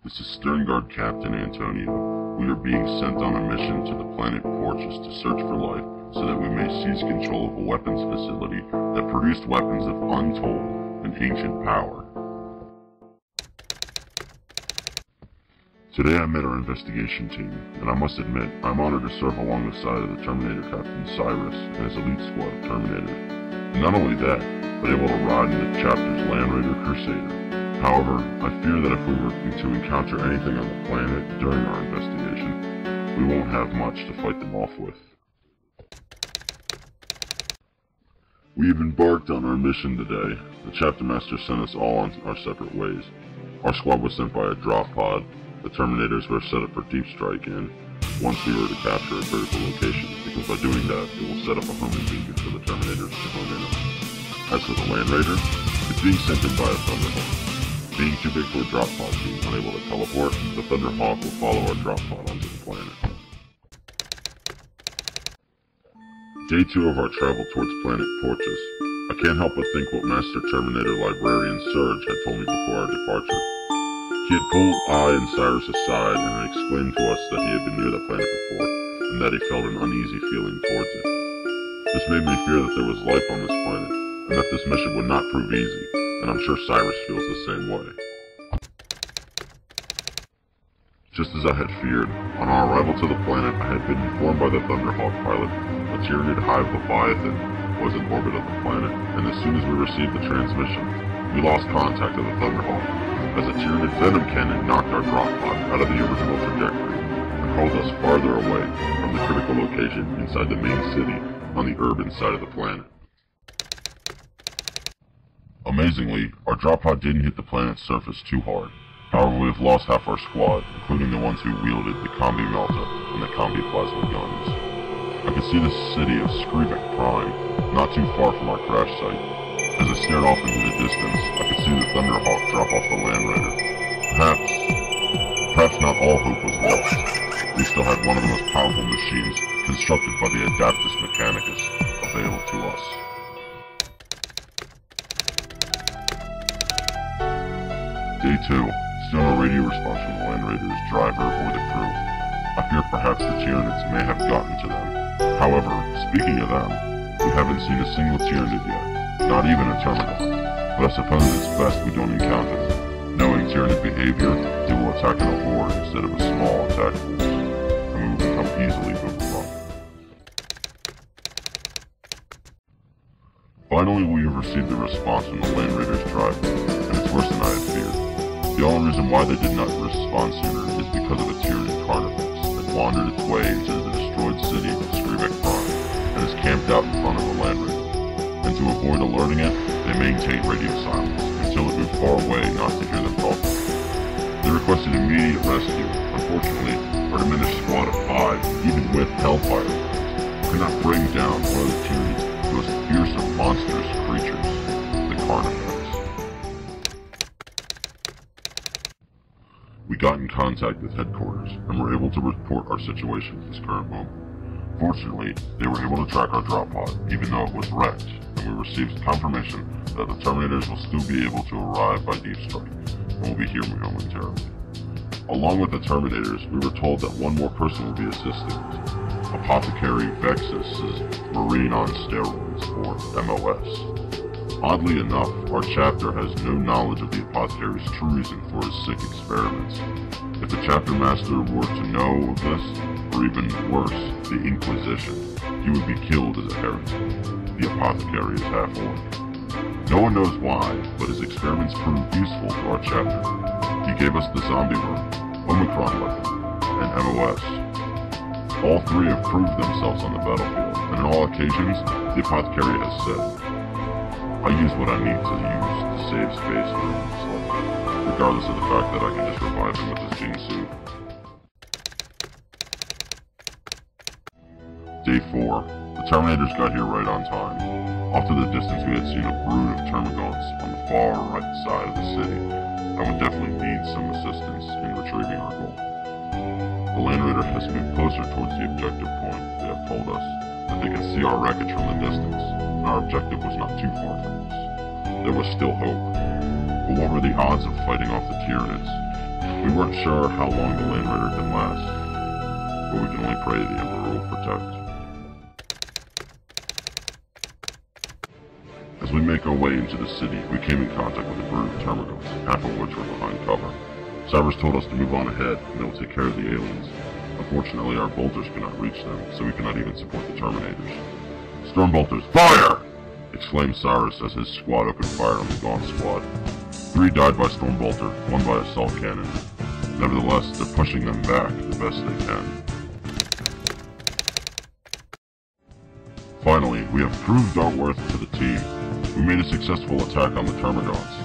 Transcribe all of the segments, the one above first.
This is Sternguard Captain Antonio. We are being sent on a mission to the planet Porchus to search for life so that we may seize control of a weapons facility that produced weapons of untold and ancient power. Today I met our investigation team, and I must admit, I'm honored to serve along the side of the Terminator Captain Cyrus and his elite squad of Terminators. And not only that, but able to ride in the chapter's Land Raider Crusader. However, I fear that if we were to encounter anything on the planet during our investigation, we won't have much to fight them off with. We have embarked on our mission today. The chapter master sent us all on our separate ways. Our squad was sent by a drop pod. The Terminators were set up for deep strike in once we were to capture a critical location, because by doing that, it will set up a homing beacon for the Terminators to home in on. As for the Land Raider, it's being sent in by a Thunderhawk. Being too big for a drop pod being unable to teleport, the Thunderhawk will follow our drop pod onto the planet. Day 2 of our travel towards planet Porchus. I can't help but think what Master Terminator Librarian Surge had told me before our departure. He had pulled I and Cyrus aside and had explained to us that he had been near the planet before, and that he felt an uneasy feeling towards it. This made me fear that there was life on this planet, and that this mission would not prove easy, and I'm sure Cyrus feels the same way. Just as I had feared, on our arrival to the planet, I had been informed by the Thunderhawk pilot that Tyranid Hive Leviathan was in orbit of the planet, and as soon as we received the transmission, we lost contact with the Thunderhawk, as a Tyranid venom cannon knocked our drop pod out of the original trajectory and hurled us farther away from the critical location inside the main city on the urban side of the planet. Amazingly, our drop pod didn't hit the planet's surface too hard. However, we have lost half our squad, including the ones who wielded the Combi Melta and the Combi Plasma guns. I could see the city of Skri-Vek Prime, not too far from our crash site. As I stared off into the distance, I could see the Thunderhawk drop off the Land Raider. Perhaps not all hope was lost. We still had one of the most powerful machines constructed by the Adaptus Mechanicus available to us. Day 2. Still no radio response from the Land Raider's driver or the crew. I fear perhaps the Tyranids may have gotten to them. However, speaking of them, we haven't seen a single Tyranid yet. Not even a Terminal, but I suppose it's best we don't encounter them. Knowing Tyranid behavior, they will attack in a horde instead of a small attack force, and we will become easily overrun. Finally, we have received a response from the Land Raider's driver, and it's worse than I had feared. The only reason why they did not respond sooner is because of a Tyranid carnivore that wandered its way into the destroyed city of Skri-Vek Prime, and is camped out in front of the Land Raider. And to avoid alerting it, they maintained radio silence until it moved far away not to hear them talking. They requested immediate rescue. Unfortunately, our diminished squad of 5, even with Hellfire, could not bring down one of the Tyranids' most fearsome monstrous creatures, the Carnivores. We got in contact with headquarters and were able to report our situation at this current moment. Fortunately, they were able to track our drop pod, even though it was wrecked, and we received confirmation that the Terminators will still be able to arrive by deep strike, and will be here momentarily. Along with the Terminators, we were told that one more person will be assisting us, Apothecary Vexus' Marine on Steroids, or MOS. Oddly enough, our chapter has no knowledge of the Apothecary's true reason for his sick experiments. If the chapter master were to know of this, or even worse, the Inquisition, he would be killed as a heretic. The Apothecary is half-orc. No one knows why, but his experiments proved useful to our chapter. He gave us the zombie room, Omicron weapon, and MOS. All three have proved themselves on the battlefield, and on all occasions, the Apothecary has said, I use what I need to use to save space for his life, regardless of the fact that I can just revive him with his gene suit. Day 4. The Terminators got here right on time. Off to the distance we had seen a brood of Termagants on the far right side of the city, and would definitely need some assistance in retrieving our goal. The Land Raider has moved closer towards the objective point. They have told us that they can see our wreckage from the distance, and our objective was not too far from us. There was still hope. But what were the odds of fighting off the Tyranids? We weren't sure how long the Land Raider could last, but we can only pray the Emperor will protect. As we make our way into the city, we came in contact with a group of Termagants, half of which were behind cover. Cyrus told us to move on ahead, and they will take care of the aliens. Unfortunately, our bolters could not reach them, so we could not even support the Terminators. "Storm bolters, fire!" exclaimed Cyrus as his squad opened fire on the Gaunt squad. 3 died by Storm bolter, 1 by assault cannon. Nevertheless, they're pushing them back the best they can. Finally, we have proved our worth to the team. We made a successful attack on the Termagants.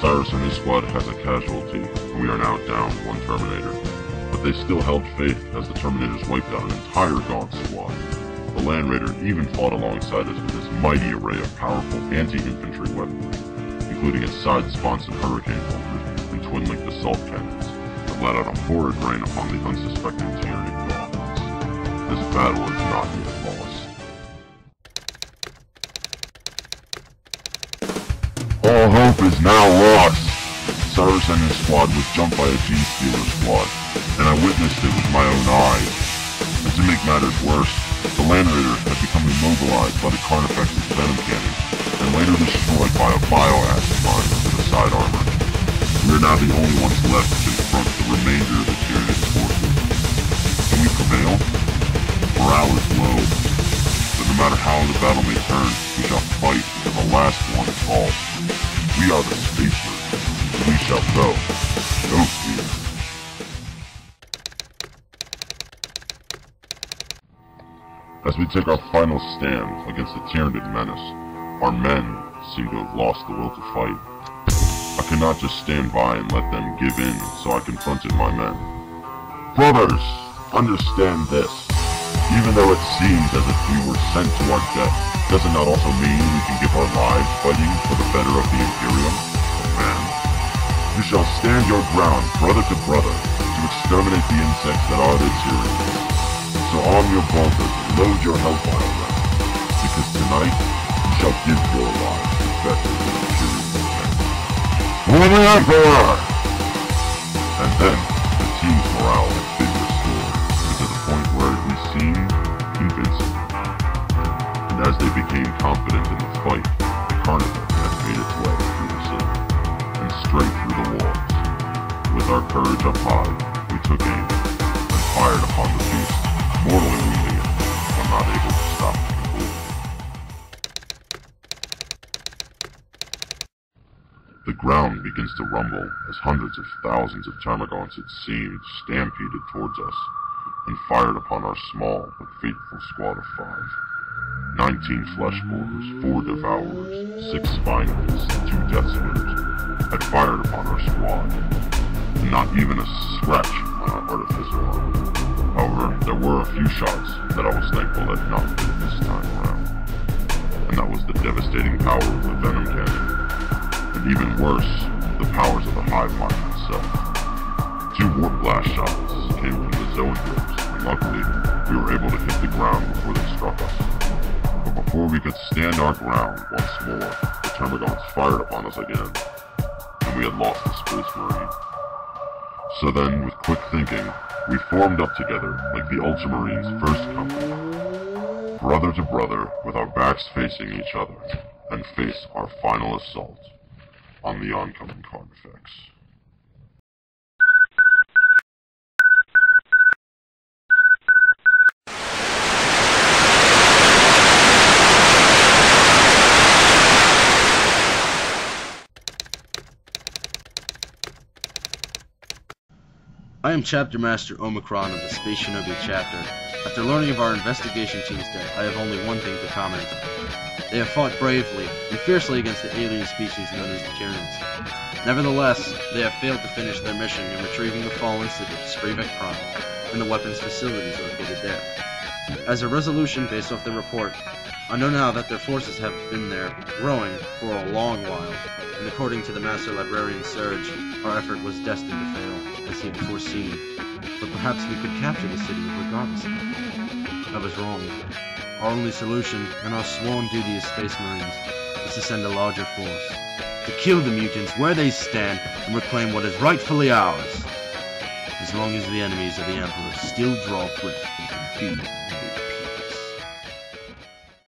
Cyrus and his squad has a casualty, and we are now down 1 Terminator. But they still held faith as the Terminators wiped out an entire Gaunt squad. The Land Raider even fought alongside us with his mighty array of powerful anti-infantry weaponry, including its side-sponsored hurricane bolters and twin-linked assault cannons that let out a horrid rain upon the unsuspecting Tyranid Goblins. This battle is not yet lost. All hope is now lost! Cyrus and his squad was jumped by a G-Stealer squad, and I witnessed it with my own eyes. And to make matters worse, the Land Raider had become immobilized by the Carnifex's venom cannon, and later destroyed by a bioacid mine to the side armor. We are now the only ones left to confront the remainder of the Tyranid forces. Can we prevail? Morale is low, but no matter how the battle may turn, we shall fight to the last one falls. We are the Spacers, and we shall go. No fear. As we take our final stand against the Tyranid menace, our men seem to have lost the will to fight. I cannot just stand by and let them give in, so I confronted my men. "Brothers, understand this. Even though it seems as if we were sent to our death, does it not also mean we can give our lives fighting for the better of the Imperium? Oh man. You shall stand your ground, brother to brother, to exterminate the insects that are the Tyranids. So arm your bolters and load your hellfire rounds, because tonight you shall give your lives to better the Imperium men. For the Emperor!" And then, the team's morale had been restored, to the point where we seemed invincible. And as they became confident in the fight, the Carnifex had made its way through the city, and straight through the walls. With our courage up high, we took aim, and fired upon the beast, mortally wounding it, but not able to stop it completely. The ground begins to rumble as hundreds of thousands of Termagants, it seemed, stampeded towards us, and fired upon our small but faithful squad of 5. 19 flesh boars, 4 devourers, 6 spineless, and 2 death splitters had fired upon our squad, and not even a scratch on our artificer armor. However, there were a few shots that I was thankful had not been this time around, and that was the devastating power of the venom cannon, and even worse, the powers of the hive mind itself. 2 warp blast shots came from the zone grips, and luckily, we were able to hit the ground before they struck us. But before we could stand our ground once more, the Termagants fired upon us again, and we had lost the Space Marine. So then, with quick thinking, we formed up together like the Ultramarines' first company, brother to brother with our backs facing each other, and face our final assault on the oncoming Carnifex. I am Chapter Master Omicron of the Space Shinobi Chapter. After learning of our investigation team's death, I have only one thing to comment on. They have fought bravely and fiercely against the alien species known as the Tyranids. Nevertheless, they have failed to finish their mission in retrieving the fallen city of Skri-Vek and the weapons facilities located there. As a resolution based off the report, I know now that their forces have been there, growing, for a long while, and according to the Master Librarian Surge, our effort was destined to fail, as he had foreseen, but perhaps we could capture the city regardless of it. I was wrong. Our only solution, and our sworn duty as Space Marines, is to send a larger force, to kill the mutants where they stand and reclaim what is rightfully ours. As long as the enemies of the Emperor still draw breath, we can be